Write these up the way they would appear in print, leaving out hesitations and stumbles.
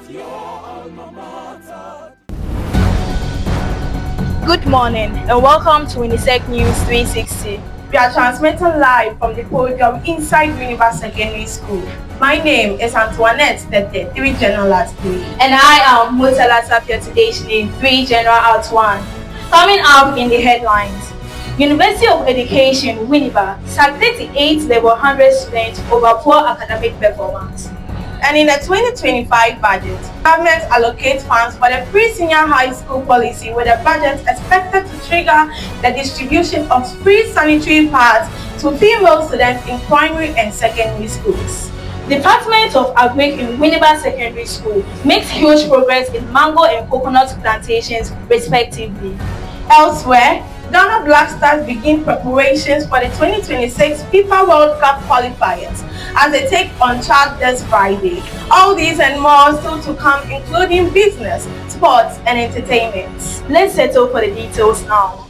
your alma mater. Good morning and welcome to Winnesec News 360. We are transmitting live from the podium inside Winneba Secondary School. My name is Antoinette Tete, 3 General Art 3. And I am Motala Tapia Tadeshini, 3 General Art 1. Coming up in the headlines. University of Education, Winneba, sacked 38 level 100 students over poor academic performance. And in the 2025 budget, government allocates funds for the free senior high school policy, with the budget expected to trigger the distribution of free sanitary pads to female students in primary and secondary schools. Department of Agric in Winneba Secondary School makes huge progress in mango and coconut plantations, respectively. Elsewhere, Ghana Black Stars begin preparations for the 2026 FIFA World Cup qualifiers as they take on Chad this Friday. All these and more still to come, including business, sports, and entertainment. Let's settle for the details now.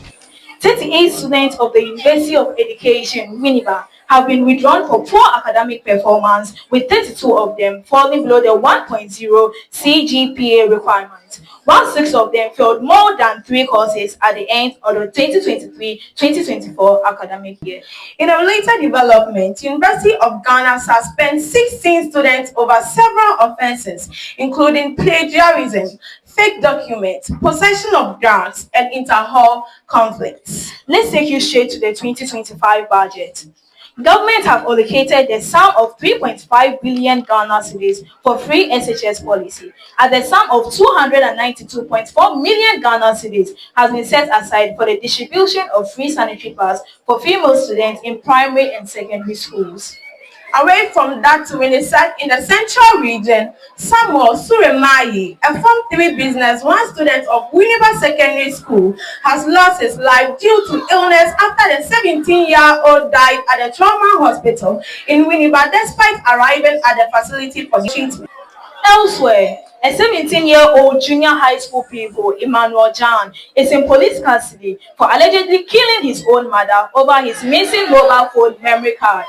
38 students of the University of Education, Winneba, have been withdrawn for poor academic performance, with 32 of them falling below the 1.0 CGPA requirement, while 6 of them failed more than 3 courses at the end of the 2023-2024 academic year. In a related development, University of Ghana suspends 16 students over several offences, including plagiarism, fake documents, possession of drugs, and inter-hall conflicts. Let's take you straight to the 2025 budget. Government have allocated the sum of 3.5 billion Ghana cedis for free SHS policy, as the sum of 292.4 million Ghana cedis has been set aside for the distribution of free sanitary pads for female students in primary and secondary schools. Away from that, to Winnesec in the central region, Samuel Suremayi, a Form 3 business 1 student of Winneba Secondary School, has lost his life due to illness after the 17-year-old died at the trauma hospital in Winneba despite arriving at the facility for treatment. Elsewhere, a 17-year-old junior high school pupil, Emmanuel Jan, is in police custody for allegedly killing his own mother over his missing mobile phone memory card.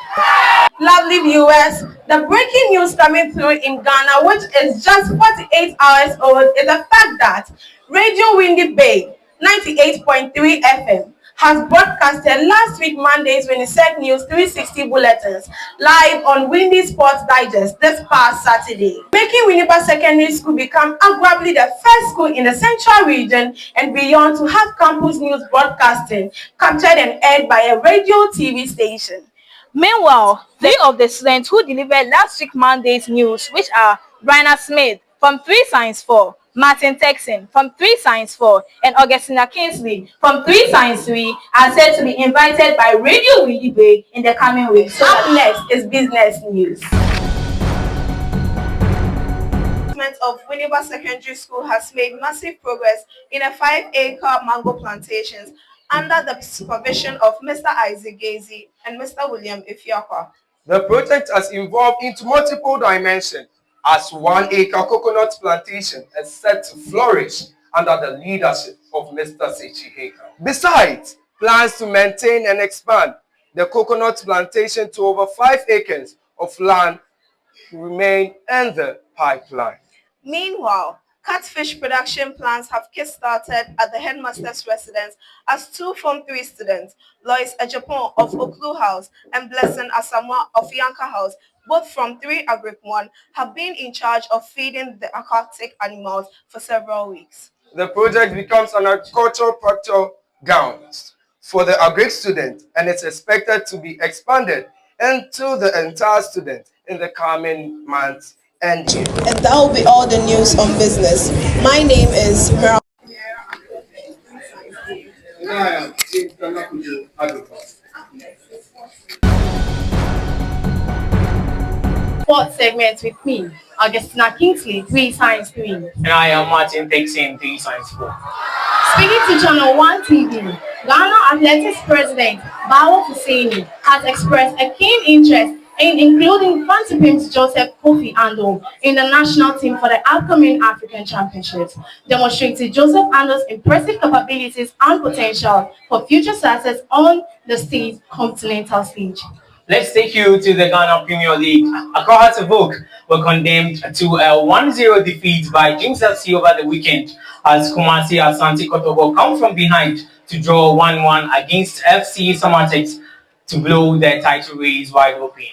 Lovely viewers, the breaking news coming through in Ghana, which is just 48 hours old, is the fact that Radio Winneba 98.3 FM has broadcasted last week Monday's Winnesec News 360 bulletins live on Windy Sports Digest this past Saturday, making Winneba Secondary School become arguably the first school in the central region and beyond to have campus news broadcasting captured and aired by a radio TV station. Meanwhile, 3 of the students who delivered last week Monday's news, which are Brianna Smith from 3 Science 4, Martin Texan from 3 Science 4, and Augustina Kingsley from 3 Science 3, are said to be invited by Radio Winneba in the coming weeks. So up next is business news. Of Winneba Secondary School has made massive progress in a 5-acre mango plantations under the supervision of Mr. Isaac Gazy and Mr. William Ifiakwa. The project has evolved into multiple dimensions as 1-acre coconut plantation is set to flourish under the leadership of Mr. Sechi Heka. Besides, plans to maintain and expand the coconut plantation to over 5 acres of land remain in the pipeline. Meanwhile, catfish production plans have kick-started at the headmaster's residence as 2 Form 3 students, Lois Ejapon of Oklu House and Blessing Asamoah of Yanka House, both from 3 Agric 1, have been in charge of feeding the aquatic animals for several weeks. The project becomes an agricultural practical ground for the Agric student, and it's expected to be expanded into the entire student in the coming months and years. And that will be all the news on business. My name is Mira. Sports segment with me, Augustina Kingsley, 3 Science 3. And I am Martin Texan, 3 Science 4. Speaking to Channel 1 TV, Ghana Athletics President Bawo Husseini has expressed a keen interest in including Fancy Pimps Joseph Kofi Ando in the national team for the upcoming African Championships, demonstrating Joseph Ando's impressive capabilities and potential for future success on the state continental stage. Let's take you to the Ghana Premier League. Accra Vogue were condemned to a 1-0 defeat by James FC over the weekend as Kumasi Asante Kotobo come from behind to draw 1-1 against FC Samatex to blow their title race wide open.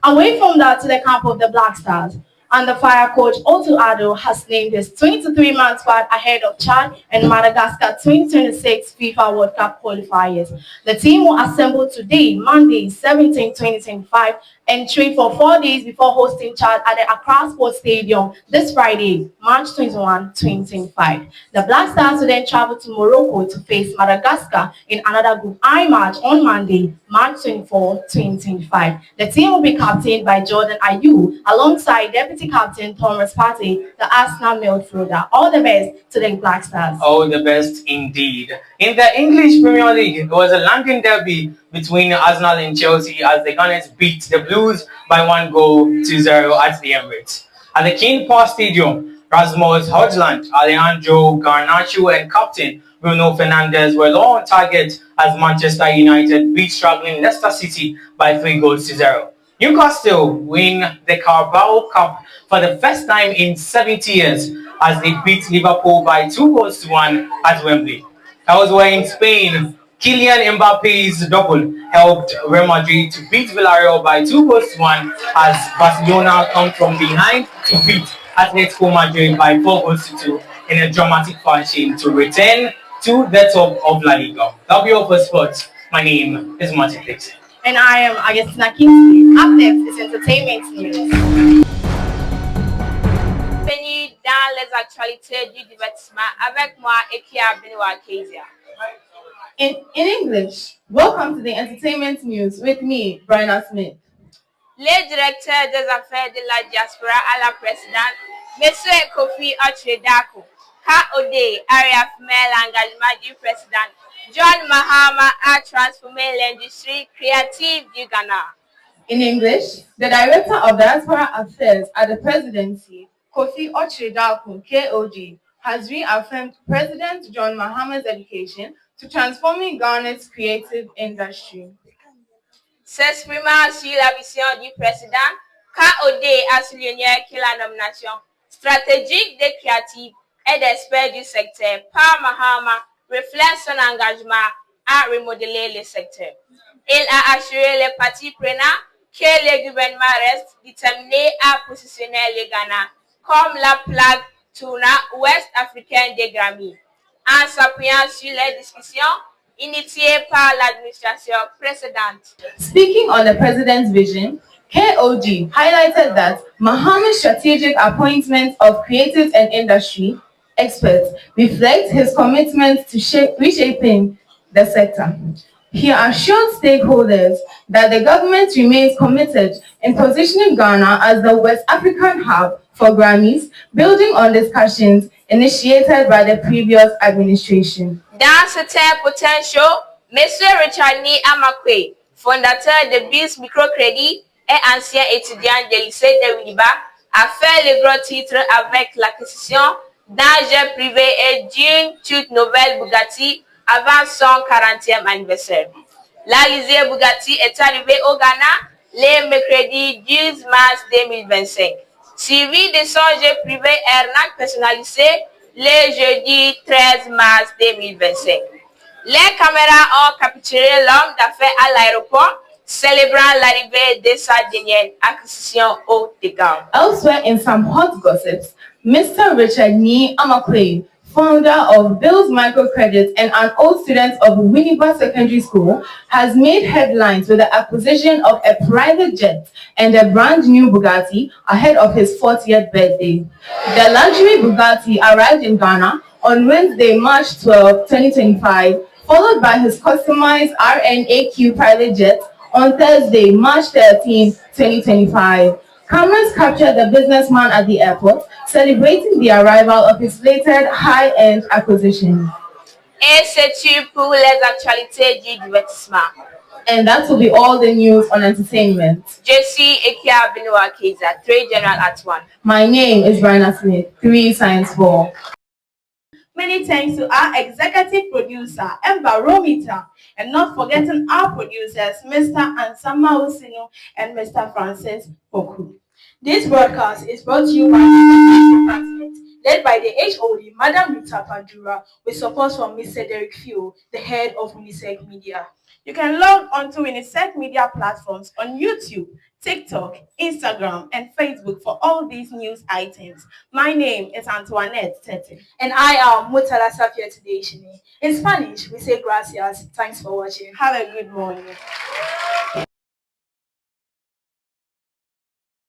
Away from that, to the camp of the Black Stars, and the fire coach Otto Addo has named his 23-man squad ahead of Chad and Madagascar 2026 FIFA World Cup qualifiers. The team will assemble today, Monday, 17, 2025, and train for 4 days before hosting Chad at the Accra Sports Stadium this Friday, March 21, 2025. The Black Stars will then travel to Morocco to face Madagascar in another Group I match on Monday, March 24, 2025. The team will be captained by Jordan Ayew alongside Deputy Captain Thomas Partey, the Arsenal midfielder. All the best to the Black Stars. All the best indeed. In the English Premier League, it was a London derby between Arsenal and Chelsea as the Gunners beat the Blues by 1-0 at the Emirates. At the King Power Stadium, Rasmus Højlund, Alejandro Garnacho and captain Bruno Fernandes were low on target as Manchester United beat struggling Leicester City by 3-0. Newcastle win the Carabao Cup for the first time in 70 years as they beat Liverpool by 2-1 at Wembley. Elsewhere in Spain, Kylian Mbappe's double helped Real Madrid to beat Villarreal by 2-1 as Barcelona come from behind to beat Atletico Madrid by 4-2 in a dramatic fashion to return to the top of La Liga. That'll be all for sports. My name is Martin Dixon. And I am Augustina Kingsley. Up next is entertainment news. Dans les actualités du divertissement avec moi, Ekia Benoit Kezia. In English, welcome to the entertainment news with me, Bryna Smith. Le directeur des affaires de la diaspora à la présidente, M. Kofi Ochredako, KOD a réaffirmé l'engagement du président John Mahama à transformer l'industrie créative du Ghana. In English, the director of diaspora affairs at the presidency, Kofi Ochredako, KOD, has reaffirmed President John Mahama's dedication to transforming Ghana's creative industry. S'exprimant sur la vision du président, KOD a souligné que la nomination stratégique des créatifs et d'experts du secteur par Mahama reflète son engagement à remodeler le secteur. Il a assuré les parties prenantes que le gouvernement reste déterminé à positionner le Ghana comme la plaque tournant ouest africaine des Grammy, en s'appuyant sur les discussions initiées par l'administration précédente. Speaking on the president's vision, KOG highlighted that Mahama's strategic appointment of creative and industry experts reflects his commitment to reshaping the sector. He assured stakeholders that the government remains committed in positioning Ghana as the West African hub for Grammys, building on discussions initiated by the previous administration. Dans certains potentiaux, M. Richard Ni Amakwe, fondateur de BIS Microcrédit et ancien étudiant du lycée de Winneba, a fait le gros titre avec l'acquisition d'un jet privé et d'une toute nouvelle Bugatti avant son 40e anniversaire. L'Alizé Bugatti est arrivée au Ghana le mercredi 12 mars 2025. Suivi de son jet privé airnac personnalisé le jeudi 13 mars 2025. Les caméras ont capturé l'homme d'affaires à l'aéroport, célébrant l'arrivée de sa dernière acquisition haut de gamme. Elsewhere in some hot gossips, Mr. Richard Ni Amakwe, founder of Bill's Microcredit and an old student of Winneba Secondary School, has made headlines with the acquisition of a private jet and a brand new Bugatti ahead of his 40th birthday. The luxury Bugatti arrived in Ghana on Wednesday, March 12, 2025, followed by his customized RNAQ private jet on Thursday, March 13, 2025. Cameras captured the businessman at the airport, celebrating the arrival of his latest high-end acquisition. Et c'est tout pour les actualités du divertissement. And that will be all the news on entertainment. Je suis Ekia Benoit Keza, 3 General at 1. My name is Bryna Smith, 3 Science 4. Many thanks to our executive producer, Emba Romita, and not forgetting our producers, Mr. Ansama Usinu and Mr. Francis Oku. This broadcast is brought to you by the department, led by the HOD, Madam Rita Pandura, with support from Mr. Derek Fio, the head of Winnesec Media. You can log on to Winnesec Media platforms on YouTube, TikTok, Instagram, and Facebook for all these news items. My name is Antoinette Tete. And I am Mutala Safia Tudeshini. In Spanish, we say gracias. Thanks for watching. Have a good morning.